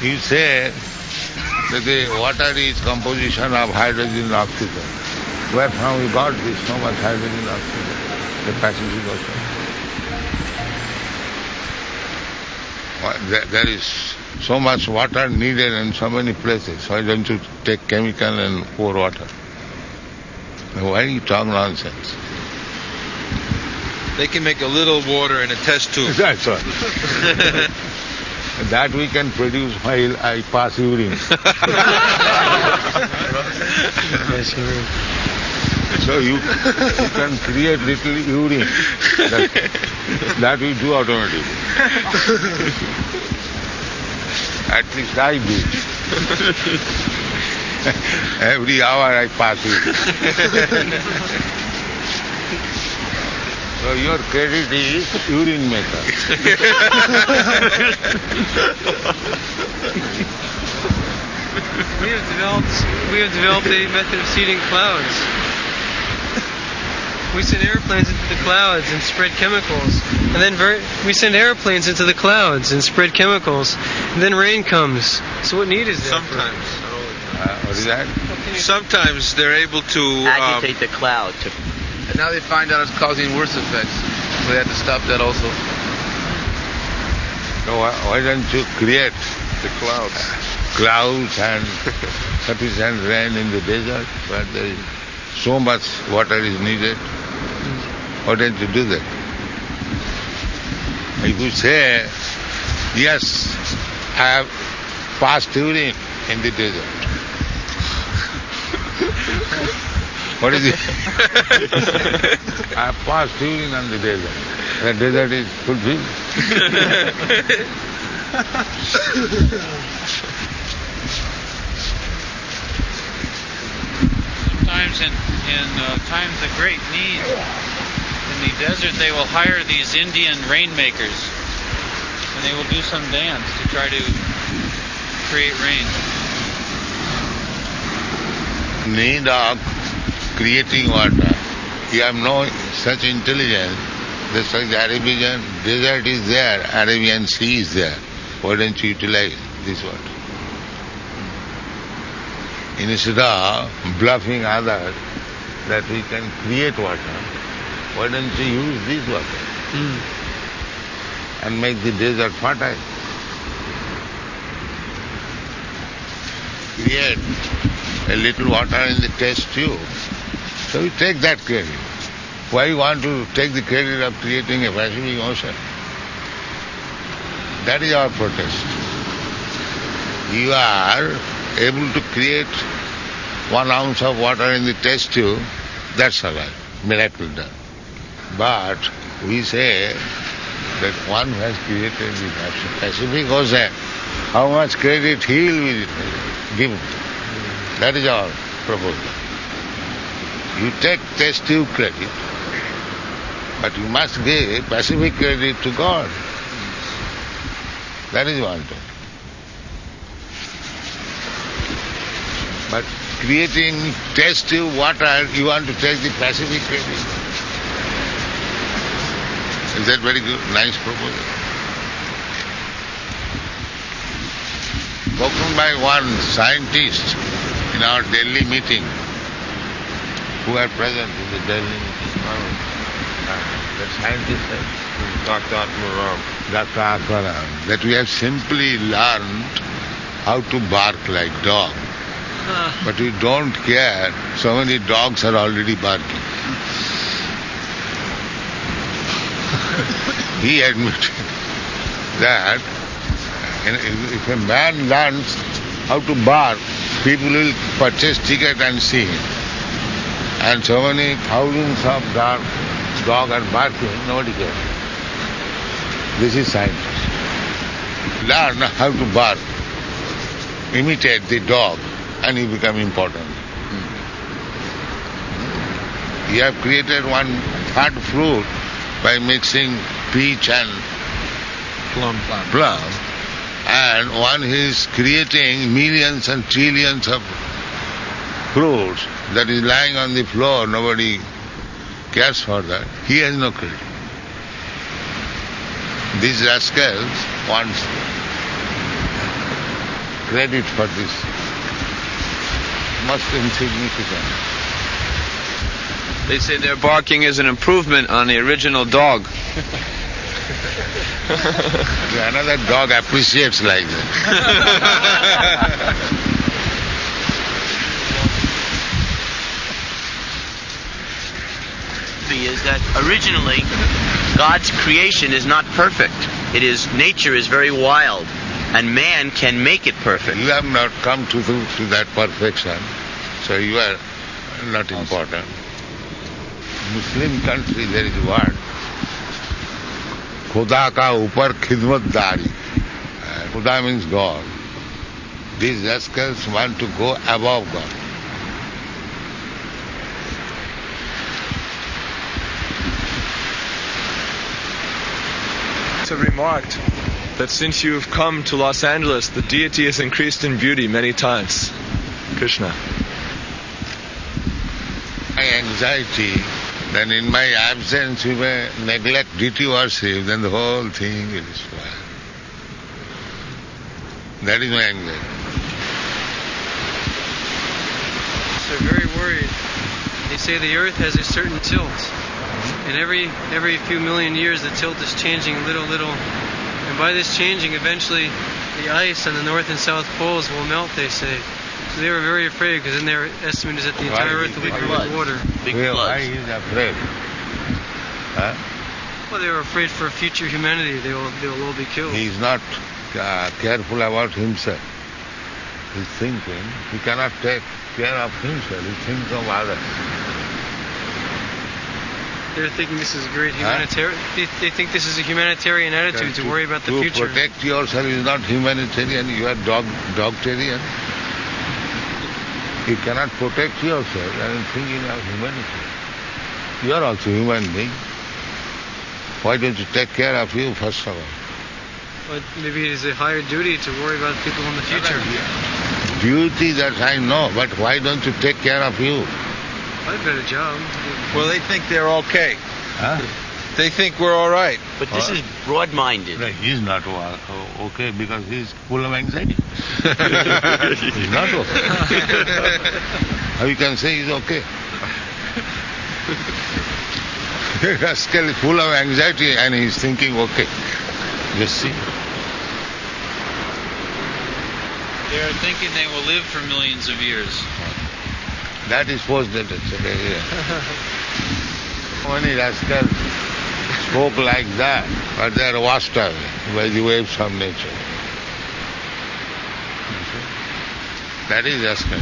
You say that the water is composition of hydrogen and oxygen. Where from we got this so much hydrogen and oxygen? The Pacific Ocean. There is so much water needed in so many places. Why don't you take chemical and pour water? Why you talk nonsense? They can make a little water in a test tube. That's right. That we can produce while I pass urine. So you can create little urine. That we do automatically. At least I do. Every hour I pass urine. So your credit is urine maker. We have developed a method of seeding clouds. We send airplanes into the clouds and spread chemicals, and then we send airplanes into the clouds and spread chemicals, and then rain comes. So what need is there? Sometimes. What is that? Sometimes they're able to agitate the cloud. And now they find out it's causing worse effects, so they have to stop that also. So why don't you create the clouds? Clouds and sufficient rain in the desert where there is so much water is needed? Why don't you do that? If you say, yes, I have passed urine in the desert. What is it? I have passed urine on the desert. The desert is fulfilled. Sometimes in times of great need, in the desert they will hire these Indian rainmakers, and they will do some dance to try to create rain. Need of creating water. You have no such intelligence. Just like the Arabian desert is there, Arabian Sea is there. Why don't you utilize this water? Instead of bluffing others that we can create water, why don't you use this water and make the desert fertile? Create a little water in the test tube. So we take that credit. Why you want to take the credit of creating a Pacific Ocean? That is our protest. You are able to create 1 ounce of water in the test tube, that's all right, miracle done. But we say that one who has created the Pacific Ocean, how much credit he will give. That is our proposal. You take test tube credit, but you must give Pacific credit to God. That is one thing. But creating test tube water, you want to take the Pacific credit. Is that very good? Nice proposal. Spoken by one scientist in our Delhi meeting, who are present in the Delhi meeting. The scientist said, Dr. Atmaram, that we have simply learned how to bark like dog. But we don't care, so many dogs are already barking. He admitted that if a man learns how to bark, people will purchase ticket and see him. And so many thousands of dogs are barking, nobody cares. This is science. Learn how to bark, imitate the dog, and you become important. You have created one third fruit by mixing peach and plum. And one is creating millions and trillions of fruits that is lying on the floor, nobody cares for that. He has no credit. These rascals want credit for this. Most insignificant. They say their barking is an improvement on the original dog. Another dog appreciates like that. Is that originally God's creation is not perfect. Nature is very wild, and man can make it perfect. You have not come to that perfection, so you are not important. Muslim country there is a word. Khuda ka upar khidmatdari. Khuda means God. These rascals want to go above God. Have remarked that since you've come to Los Angeles, the deity has increased in beauty many times. Krishna. My anxiety, then in my absence you may neglect deity worship, then the whole thing will spoil. That is my anxiety. They're very worried. They say the earth has a certain tilt. And every few million years the tilt is changing a little. And by this changing, eventually the ice on the north and south poles will melt, they say. So they were very afraid, because then their estimate is that the entire earth will be covered with water. Why is afraid? Huh? Well, they were afraid for future humanity. They will all be killed. He is not careful about himself. He's thinking he cannot take care of himself. He thinks of others. They're thinking this is a great humanitarian. They think this is a humanitarian attitude to worry about the future. To protect yourself is not humanitarian. You are dogtarian. You cannot protect yourself and thinking of humanity. You are also human being. Why don't you take care of you first of all? But maybe it is a higher duty to worry about people in the future. Duty, that I know, but why don't you take care of you? I've got a job. Well, they think they're okay. Huh? They think we're all right. But this is broad-minded. No, he's not okay because he's full of anxiety. He's not okay. How you can say he's okay? Rascal is full of anxiety and he's thinking okay. Just see. They are thinking they will live for millions of years. That is postdated. Many rascals spoke like that, but they are washed away by the waves of nature. That is rascal.